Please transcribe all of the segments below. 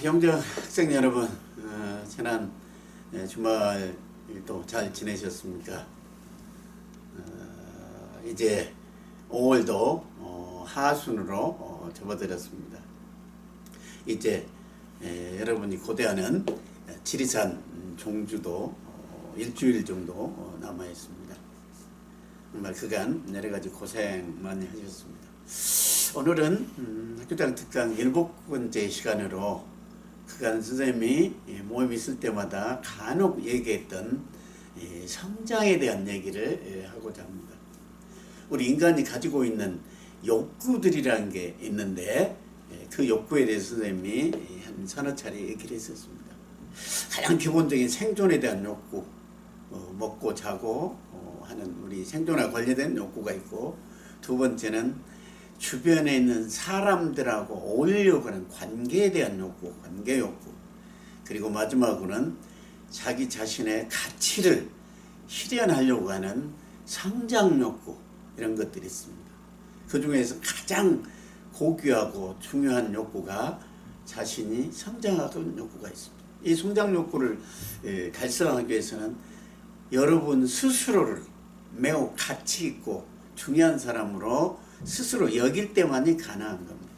영적 학생 여러분, 지난 주말 또 잘 지내셨습니까? 이제 5월도 하순으로 접어들었습니다. 이제 여러분이 고대하는 지리산 종주도 일주일 정도 남아 있습니다. 정말 그간 여러 가지 고생 많이 하셨습니다. 오늘은 학교장 특강 7번째 시간으로 그간 선생님이 모임 있을 때마다 간혹 얘기했던 성장에 대한 얘기를 하고자 합니다. 우리 인간이 가지고 있는 욕구들이라는 게 있는데 그 욕구에 대해서 선생님이 한 서너 차례 얘기를 했었습니다. 가장 기본적인 생존에 대한 욕구, 먹고 자고 하는 우리 생존에 관련된 욕구가 있고, 두 번째는 주변에 있는 사람들하고 어울리려고 하는 관계에 대한 욕구, 관계 욕구, 그리고 마지막으로는 자기 자신의 가치를 실현하려고 하는 성장 욕구, 이런 것들이 있습니다. 그 중에서 가장 고귀하고 중요한 욕구가 자신이 성장하는 욕구가 있습니다. 이 성장 욕구를 달성하기 위해서는 여러분 스스로를 매우 가치 있고 중요한 사람으로 스스로 여길 때만이 가능한 겁니다.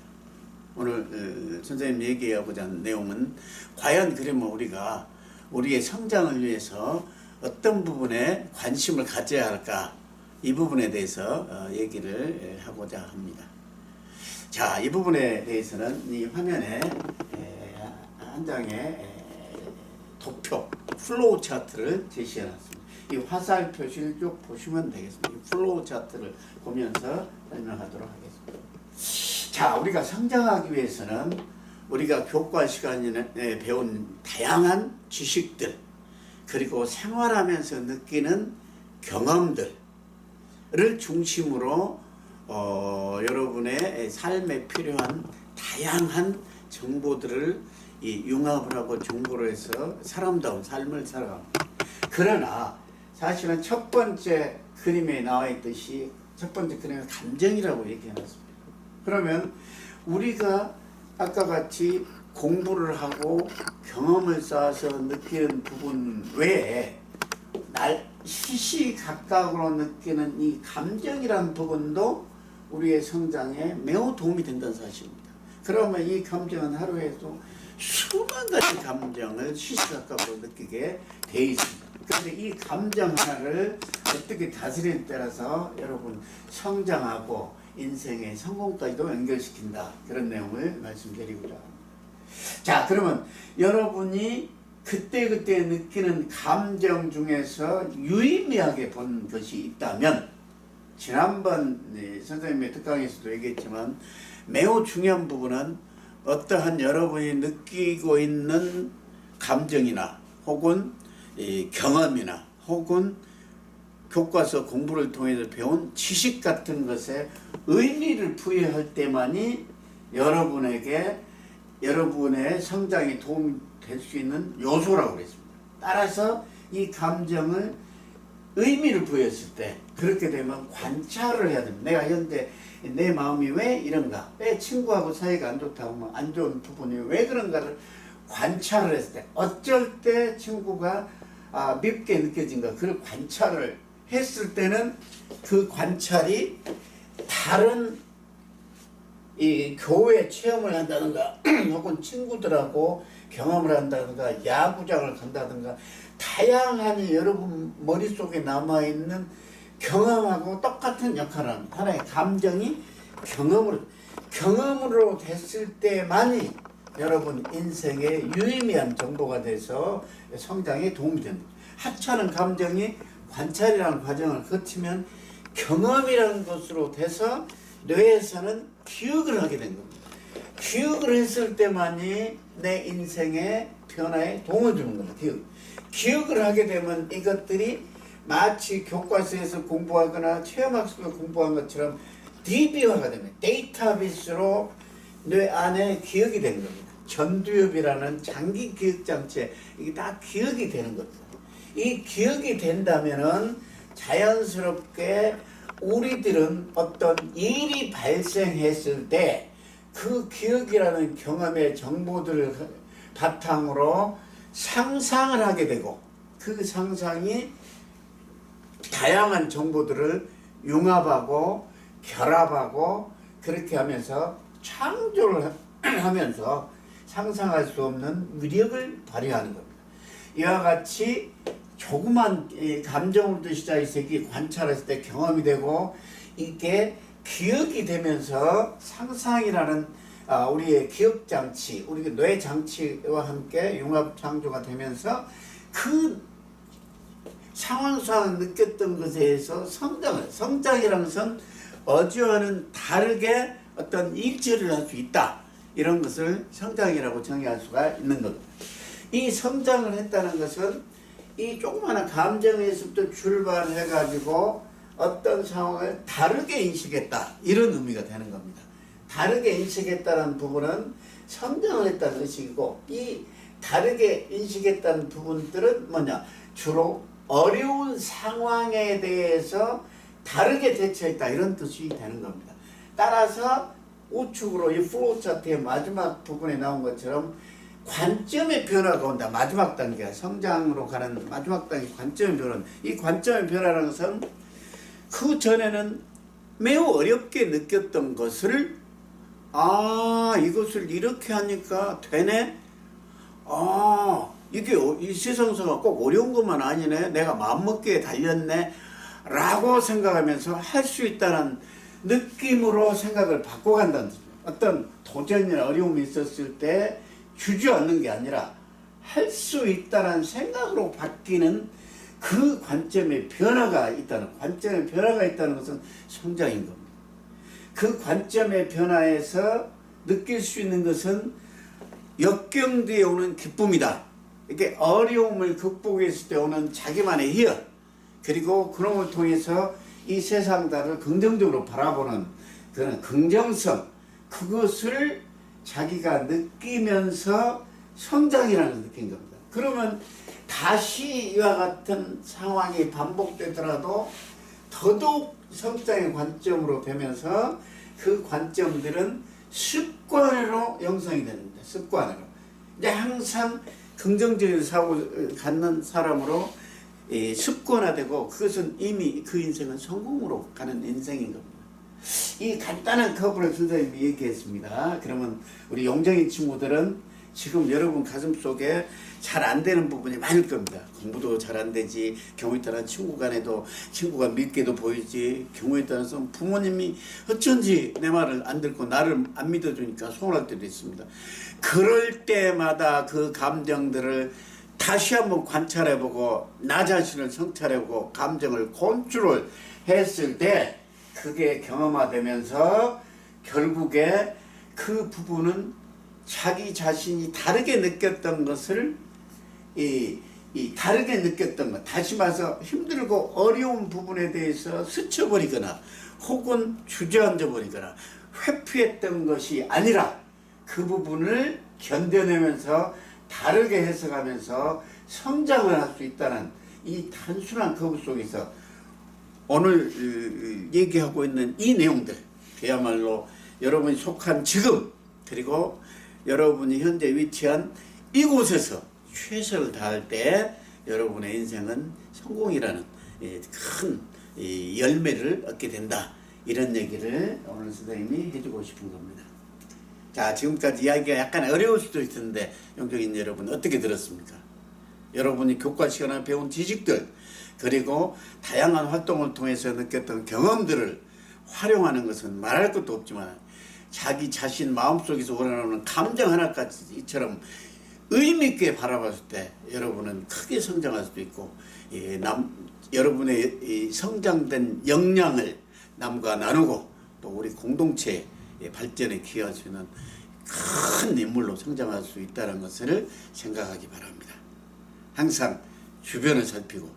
오늘 선생님 얘기하고자 하는 내용은 과연 그러면 우리가 우리의 성장을 위해서 어떤 부분에 관심을 가져야 할까, 이 부분에 대해서 얘기를 하고자 합니다. 자, 이 부분에 대해서는 이 화면에 한 장의 도표, 플로우 차트를 제시해놨습니다. 이 화살 표시를 쭉 보시면 되겠습니다. 이 플로우 차트를 보면서 설명하도록 하겠습니다. 자, 우리가 성장하기 위해서는 우리가 교과 시간에 배운 다양한 지식들, 그리고 생활하면서 느끼는 경험들을 중심으로 여러분의 삶에 필요한 다양한 정보들을 융합을 하고 정보로 해서 사람다운 삶을 살아갑니다. 그러나 사실은 첫 번째 그림에 나와 있듯이 첫 번째 그림은 감정이라고 얘기해놨습니다. 그러면 우리가 아까 같이 공부를 하고 경험을 쌓아서 느끼는 부분 외에 시시각각으로 느끼는 이 감정이라는 부분도 우리의 성장에 매우 도움이 된다는 사실입니다. 그러면 이 감정은 하루에도 수만 가지 감정을 시시각각으로 느끼게 돼 있습니다. 그런데 이 감정 하나를 어떻게 다스리느냐에 따라서 여러분 성장하고 인생의 성공까지도 연결시킨다, 그런 내용을 말씀드리고자 합니다. 자, 그러면 여러분이 그때그때 느끼는 감정 중에서 유의미하게 본 것이 있다면, 지난번 선생님의 특강에서도 얘기했지만 매우 중요한 부분은 어떠한 여러분이 느끼고 있는 감정이나 혹은 경험이나 혹은 교과서 공부를 통해서 배운 지식 같은 것에 의미를 부여할 때만이 여러분에게 여러분의 성장에 도움이 될 수 있는 요소라고 그랬습니다. 따라서 이 감정을 의미를 부여했을 때, 그렇게 되면 관찰을 해야 됩니다. 내가 현재 내 마음이 왜 이런가, 왜 친구하고 사이가 안 좋다고 하면 안 좋은 부분이 왜 그런가를 관찰을 했을 때, 어쩔 때 친구가 밉게 느껴진가, 그걸 관찰을 했을 때는 그 관찰이 다른 이 교회 체험을 한다든가 혹은 친구들하고 경험을 한다든가 야구장을 간다든가 다양한 여러분 머릿속에 남아있는 경험하고 똑같은 역할을 합니다. 하나의 감정이 경험으로 됐을 때만이 여러분 인생에 유의미한 정보가 돼서 성장에 도움이 됩니다. 하찮은 감정이 관찰이라는 과정을 거치면 경험이라는 것으로 돼서 뇌에서는 기억을 하게 된 겁니다. 기억을 했을 때만이 내 인생의 변화에 도움을 주는 겁니다. 기억을 하게 되면 이것들이 마치 교과서에서 공부하거나 체험학습에서 공부한 것처럼 DB화가 됩니다. 데이터베이스로 뇌 안에 기억이 된 겁니다. 전두엽이라는 장기 기억 장치에 이게 다 기억이 되는 겁니다. 이 기억이 된다면은 자연스럽게 우리들은 어떤 일이 발생했을 때 그 기억이라는 경험의 정보들을 바탕으로 상상을 하게 되고 그 상상이 다양한 정보들을 융합하고 결합하고 그렇게 하면서 창조를 하면서 상상할 수 없는 위력을 발휘하는 겁니다. 이와 같이 조그만 감정으로부터 시작해서 관찰했을 때 경험이 되고 이게 기억이 되면서 상상이라는 우리의 기억장치, 우리 뇌장치와 함께 융합창조가 되면서 그 상황 속에서 느꼈던 것에 의해서 성장이라는 것은 어제와는 다르게 어떤 일처리를 할 수 있다. 이런 것을 성장이라고 정의할 수가 있는 겁니다. 이 성장을 했다는 것은 이 조그마한 감정에서부터 출발해가지고 어떤 상황을 다르게 인식했다. 이런 의미가 되는 겁니다. 다르게 인식했다는 부분은 성장을 했다는 의식이고 이 다르게 인식했다는 부분들은 뭐냐? 주로 어려운 상황에 대해서 다르게 대처했다. 이런 뜻이 되는 겁니다. 따라서 우측으로 이 플로우 차트의 마지막 부분에 나온 것처럼 관점의 변화가 온다. 마지막 단계가 성장으로 가는 마지막 단계 관점의 변화. 이 관점의 변화라는 것은 그 전에는 매우 어렵게 느꼈던 것을 이것을 이렇게 하니까 되네. 이게 이 세상사가 꼭 어려운 것만 아니네. 내가 마음먹기에 달렸네. 라고 생각하면서 할 수 있다는 느낌으로 생각을 바꿔간다는 거죠. 어떤 도전이나 어려움이 있었을 때 주저앉는 게 아니라 할 수 있다는 생각으로 바뀌는 그 관점의 변화가 있다는 것은 성장인 겁니다. 그 관점의 변화에서 느낄 수 있는 것은 역경 뒤에 오는 기쁨이다. 이게 어려움을 극복했을 때 오는 자기만의 희열, 그리고 그놈을 통해서 이 세상들을 긍정적으로 바라보는 그런 긍정성, 그것을 자기가 느끼면서 성장이라는 걸 느낀 겁니다. 그러면 다시 이와 같은 상황이 반복되더라도 더더욱 성장의 관점으로 되면서 그 관점들은 습관으로 형성이 됩니다. 습관으로. 이제 항상 긍정적인 사고를 갖는 사람으로 습관화되고 그것은 이미 그 인생은 성공으로 가는 인생인 겁니다. 이 간단한 커브를 선생님이 얘기했습니다. 그러면 우리 용정이 친구들은 지금 여러분 가슴속에 잘 안 되는 부분이 많을 겁니다. 공부도 잘 안 되지, 경우에 따라 친구 간에도 친구가 밉게도 보이지, 경우에 따라서 부모님이 어쩐지 내 말을 안 듣고 나를 안 믿어주니까 서운할 때도 있습니다. 그럴 때마다 그 감정들을 다시 한번 관찰해보고 나 자신을 성찰해보고 감정을 컨트롤 했을 때 그게 경험화되면서 결국에 그 부분은 자기 자신이 다르게 느꼈던 것을 다르게 느꼈던 것, 다시 말해서 힘들고 어려운 부분에 대해서 스쳐버리거나 혹은 주저앉아버리거나 회피했던 것이 아니라 그 부분을 견뎌내면서 다르게 해석하면서 성장을 할 수 있다는 이 단순한 커브 속에서 오늘 얘기하고 있는 이 내용들, 그야말로 여러분이 속한 지금, 그리고 여러분이 현재 위치한 이곳에서 최선을 다할 때 여러분의 인생은 성공이라는 큰 열매를 얻게 된다. 이런 얘기를 오늘 선생님이 해주고 싶은 겁니다. 자, 지금까지 이야기가 약간 어려울 수도 있는데 용적인 여러분 어떻게 들었습니까? 여러분이 교과 시간에 배운 지식들, 그리고 다양한 활동을 통해서 느꼈던 경험들을 활용하는 것은 말할 것도 없지만 자기 자신 마음속에서 우러나오는 감정 하나까지처럼 의미있게 바라봤을 때 여러분은 크게 성장할 수도 있고 여러분의 이 성장된 역량을 남과 나누고 또 우리 공동체의 발전에 기여할 수 있는 큰 인물로 성장할 수 있다는 것을 생각하기 바랍니다. 항상 주변을 살피고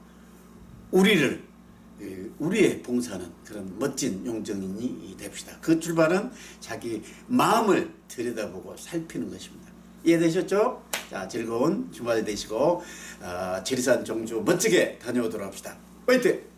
우리의 봉사는 그런 멋진 용정인이 됩시다. 그 출발은 자기 마음을 들여다보고 살피는 것입니다. 이해되셨죠? 자, 즐거운 주말 되시고 지리산 정주 멋지게 다녀오도록 합시다. 화이팅!